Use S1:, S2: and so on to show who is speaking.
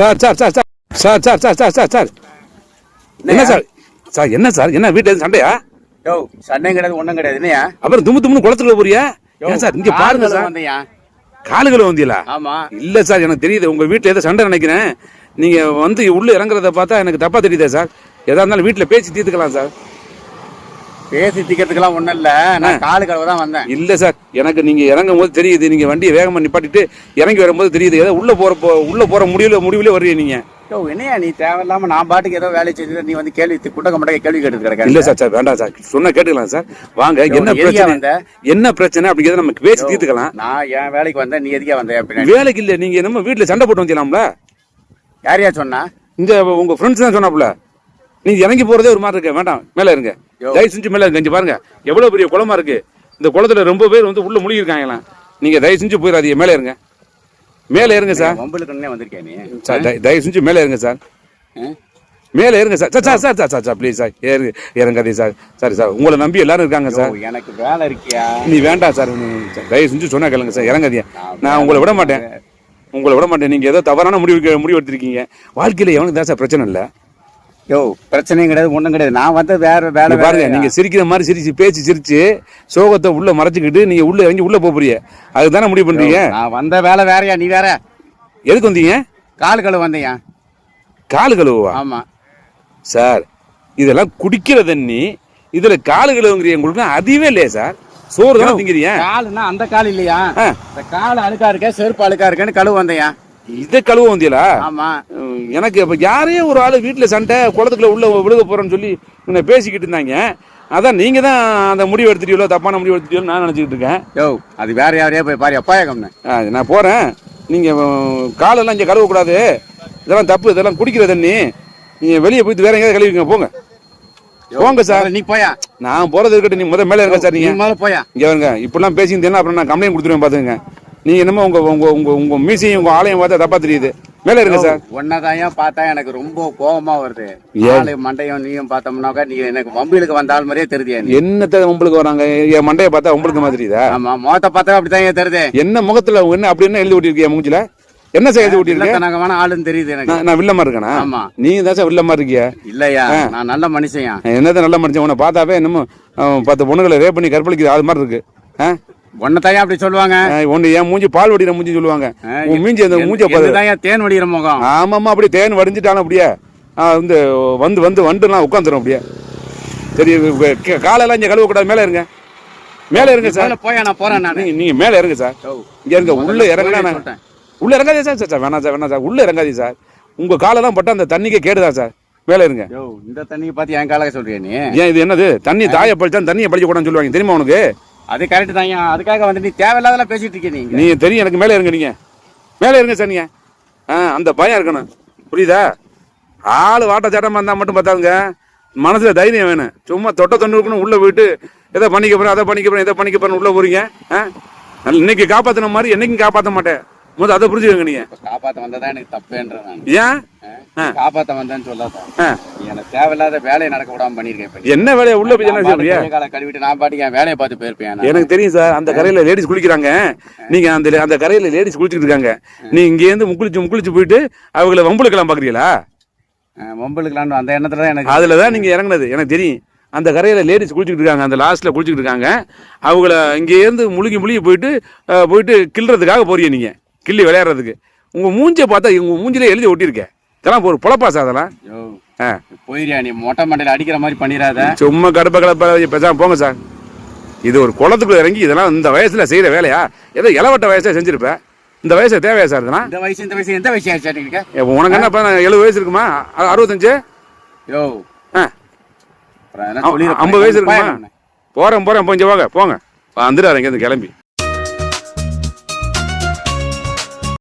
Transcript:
S1: Sir sir sir sir sir sir sir sir sir sir என்ன sir sir என்ன sir என்ன வீட்டுல எதுவும் சண்டையா?
S2: யோ சண்டையும் கிடையாது ஒண்ணும் கிடையாது. என்னையா
S1: அப்புறம் தும்முன்னு குளத்துக்குள்ள போறியா? ஏன் சார் இங்க பாருங்க சார். காலுகளை வந்தீங்களா?
S2: ஆமா.
S1: இல்ல சார் எனக்கு தெரியுது உங்க வீட்டுல ஏதோ சண்டை நினைக்கிறேன். நீங்க வந்து உள்ள இறங்குறத பார்த்தா எனக்கு தப்பா தெரியுதா சார்? எதா இருந்தாலும் வீட்டுல பேசி தீர்த்துக்கலாம் சார்.
S2: பேசி தீக்கிறதுக்கெல்லாம் ஒண்ணும் இல்ல, நான் காலு கழுவ தான் வந்தேன்.
S1: இல்ல சார் எனக்கு நீங்க இறங்கும் போது தெரியுது, நீங்க வண்டியை வேகமா நிப்பாட்டிட்டு இறங்கி வரும்போது தெரியுது ஏதோ உள்ள போற முடிவுல வர்றீங்க நீங்க.
S2: யோ என்னையா நீ தேவையில்லாம நான் பாட்டுக்கு ஏதோ வேலை செஞ்சு நீ வந்து கேள்வி குட்டக்க மட்டக்க கேள்வி கேட்டு கிடக்க.
S1: இல்ல சார் சார் வேண்டாம் சார், சொன்னா கேட்டுக்கலாம் சார். வாங்க என்ன பிரச்சனை என்ன பிரச்சனை அப்படிங்கிறத நம்ம பேசி தீர்த்துக்கலாம்.
S2: நான் என் வேலைக்கு வந்தேன், நீ எதுக்கே வந்த அப்படின்னு.
S1: வேலைக்கு இல்ல, நீங்க நம்ம வீட்டுல சண்டை போட்டு வந்தீங்களாம்ல.
S2: யாரையா சொன்னா?
S1: இந்த உங்க ஃப்ரெண்ட்ஸ் தான் சொன்னாப்புல. நீங்க இறங்கி போறதே ஒரு மாதிரி இருக்கு, வேண்டாம் மேல இருங்க, தயவு செஞ்சு மேல இருங்க. பாருங்க எவ்வளவு பெரிய குளமா இருக்கு, இந்த குளத்துல ரொம்ப பேர் வந்து உள்ள முழுகி இருக்காங்களாம். நீங்க தயவு செஞ்சு போயிடாதீங்க, மேல இருங்க மேல இருங்க சார்.
S2: உங்களுக்கு வந்திருக்கேன் நீ
S1: சார், தயவு செஞ்சு மேல இருங்க சார், மேல இருங்க sir. Sir sir sir sir sir please sir இறங்காதீங்க சார். சரி சார், உங்களை நம்பி எல்லாரும் இருக்காங்க சார்.
S2: எனக்கு வேலை இருக்கியா? நீ
S1: வேண்டாம் சார், தயவு செஞ்சு சொன்னா கேளுங்க சார், இறங்காதீங்க. நான் உங்களை விட மாட்டேன். நீங்க ஏதோ தவறான முடிவு எடுத்திருக்கீங்க. வாழ்க்கையில எவனுக்கு தான் சார் பிரச்சனை இல்லை.
S2: யோ பிரச்சனையும் கிடையாது ஒண்ணும் கிடையாது. நான் வந்து வேற வேலை
S1: பாருங்க, நீங்க சிரிக்கிற மாதிரி சிரிச்சு சோகத்தை உள்ள மறைச்சுக்கிட்டு நீங்க உள்ள இறங்கி உள்ள போறீங்க. அதுதானே முடிவு பண்றீங்க.
S2: நான் வந்த வேலை வேறயா, நீ வேற.
S1: எதுக்கு வந்தீங்க?
S2: கால் கழுவு வந்தீங்க.
S1: கால் கழுவா?
S2: ஆமா
S1: சார், இதெல்லாம் குடிக்கிற தண்ணி, இதுல கால் கழுவுங்கிறீங்க. உங்களுக்கு அதுவே இல்லையா சார்? சோறு தானே திங்கிறீங்க.
S2: காலுன்னா அந்த கால் இல்லையா? இந்த கால் அழுக்கா இருக்க, செருப்பு அழுக்கா இருக்கேன்னு கழுவு வந்தையா.
S1: இதை கழுவ வந்தீங்களா?
S2: ஆமா.
S1: எனக்கு இப்ப யாரையும் ஒரு ஆளு வீட்டுல சண்டை குளத்துக்குள்ள உள்ள விழுக போறேன்னு சொல்லி பேசிக்கிட்டு இருந்தாங்க. அதான் நீங்க தான் அந்த முடிவு எடுத்துட்டீங்களோ, தப்பான முடிவு எடுத்துட்டீங்களோ நான் நினைச்சுக்கிட்டு இருக்கேன்.
S2: யோ அது வேற யாரையா போய் பாரு. அப்பாயா கம்னு
S1: நான் போறேன். நீங்க காலெல்லாம் இங்க கழுவ கூடாது, இதெல்லாம் தப்பு, இதெல்லாம் குடிக்கிற தண்ணி. நீங்க வெளியே போயிட்டு வேற எங்கேயாவது கழுவிங்க, போங்க சார்.
S2: நீ போயா?
S1: நான் போறது இருக்கட்டும், நீ மேல இருக்க சார். நீங்க
S2: முதல்ல போயா.
S1: இங்க வருங்க, இப்படிலாம் பேசியிருந்தேன்னா அப்புறம் நான் கம்ப்ளைண்ட் கொடுத்துருவேன் பாத்துங்க. நீங்க என்னமோ உங்க மீசையும் உங்க ஆலயம் பார்த்தா தப்பா தெரியுது. மேல இருங்க சார்.
S2: ஒன்னதான் பார்த்தா எனக்கு ரொம்ப கோபமா வருது. மண்டையும் நீயும் பார்த்தோம்னாக்கா நீ எனக்கு வம்பிலுக்கு வந்தால் மாதிரியே தெரியுது.
S1: என்னத்த வம்பளுக்கு வராங்க? என் மண்டையை பார்த்தா உங்களுக்கு மாதிரி தெரியுதா?
S2: ஆமா, முகத்தை பார்த்தா அப்படித்தான் தெரியுது.
S1: என்ன முகத்துல என்ன அப்படி என்ன எழுதி ஓட்டிருக்கியா மூஞ்சில? என்ன சார் எழுதி ஓட்டிருக்கேன்?
S2: நாங்க ஆளுன்னு தெரியுது எனக்கு.
S1: நான் வில்லமா இருக்கேனா?
S2: ஆமா.
S1: நீங்க தான் சார் வில்லமா இருக்கியா?
S2: இல்லையா, நான் நல்ல மனுஷன்.
S1: என்னதான் நல்ல மனுஷன்? உன்னை பார்த்தாவே என்னமோ 10 பொண்ணுகளை ரேப் பண்ணி கற்பழிக்குது அது மாதிரி இருக்கு.
S2: ஒன்னதாயா அப்படி சொல்லுவாங்க.
S1: ஒண்ணு என் மூஞ்சி பால் வடிகிற மூஞ்சி சொல்லுவாங்க. மூஞ்சி அந்த மூஞ்ச
S2: தேன் வடிகிற முகம்.
S1: ஆமாமா, அப்படியே தேன் வடிஞ்சிட்டாலும் அப்படியே வந்து வந்துலாம் உட்காந்துரும் அப்படியே. சரி, காலெல்லாம் இங்க கழுவ கூடாது, மேல இருங்க. மேல இருங்க சார்.
S2: போயா, நான் போறேன்.
S1: நீங்க மேல இருங்க சார். இங்க இருங்க. உள்ள இறங்கினா உள்ள இறங்காதே சார். சார் வேணாம் சார், உள்ள இறங்காதே சார். உங்க காலெல்லாம் பட்டா அந்த தண்ணிக்கே கேடுதான் சார். மேல இருங்க.
S2: இந்த தண்ணியை பார்த்து என் காலக சொல்றியா நீ?
S1: ஏன் இது என்னது? தண்ணி தாய பழிச்சா தண்ணியை பழிக்க கூடாதுன்னு சொல்லுவாங்க, தெரியுமா உனக்கு?
S2: அது கரெக்ட் தான். அதுக்காக வந்து நீ தேவையில்லாதெல்லாம் பேசிட்டு இருக்கீங்க.
S1: நீ தெரியும் எனக்கு. மேல இருங்க, நீங்க மேல இருங்க சார். நீங்க அந்த பயம் இருக்கணும், புரியுதா? ஆளு வாட்ட சாட்டமா இருந்தா மட்டும் பார்த்தாங்க, மனசுல தைரியம் வேணும். சும்மா தொண்டு இருக்கணும். உள்ள போயிட்டு எதை பண்ணிக்க போறேன், அதை பண்ணிக்க போறேன், இதை பண்ணிக்க போறேன் உள்ள போறீங்க. இன்னைக்கு காப்பாத்தின மாதிரி என்னைக்கும் காப்பாற்ற மாட்டேன். முதல் அதை புரிஞ்சுக்கங்க. நீங்க
S2: காப்பாத்த வந்ததான் எனக்கு தப்புன்றேன்.
S1: ஏன்
S2: காப்பாத்த வந்தேன்னு சொல்லாத. எனக்கு தேவையில்லாத வேலையை நடக்க விடாம பண்ணிருக்கேன்.
S1: என்ன வேலையை உள்ள போய் என்ன செய்ய?
S2: கழுவிட்டு நான் பாட்டுக்கு என் வேலையை பார்த்து போயிருப்பேன்.
S1: எனக்கு தெரியும் சார். அந்த கரையில லேடிஸ் குளிக்கிறாங்க. நீங்க அந்த கரையில லேடிஸ் குளிச்சுட்டு இருக்காங்க. நீ இங்க இருந்து முக்குளிச்சு போயிட்டு அவங்களை வம்புலுக்கெல்லாம் பாக்குறீங்களா?
S2: வம்புலுக்கலான்னு அந்த எண்ணத்துல தான் எனக்கு.
S1: அதுலதான் நீங்க இறங்குனது எனக்கு தெரியும். அந்த கரையில லேடிஸ் குளிச்சுட்டு இருக்காங்க, அந்த லாஸ்ட்ல குளிச்சுட்டு இருக்காங்க. அவங்கள இங்க இருந்து முழுகி போயிட்டு கிள்றதுக்காக போறீங்க. நீங்க கிள்ளி விளையாடுறதுக்கு. உங்க மூஞ்சியை பார்த்தா உங்க மூஞ்சில எழுதி ஒட்டியிருக்கேன். இதெல்லாம் ஒரு பொழப்பா சார்? அதெல்லாம்
S2: போயிரியா நீ? மொட்டை மண்டையில அடிக்கிற மாதிரி பண்ணிடாத.
S1: சும்மா கடுப்ப பேசாம போங்க சார். இது ஒரு குளத்துக்குள்ள இறங்கி இதெல்லாம் இந்த வயசுல செய்யற வேலையா? ஏதோ இளவட்ட வயசா செஞ்சிருப்பேன். இந்த வயசு தேவையா சார்? இதெல்லாம்
S2: இந்த வயசு எந்த வயசு ஆச்சு?
S1: உனக்கு என்ன 70 வயசு இருக்குமா? 65?
S2: யோ
S1: 50 வயசு இருக்குமா? போறேன் கொஞ்சம் போங்க வந்துடுறாரு இங்க இருந்து கிளம்பி.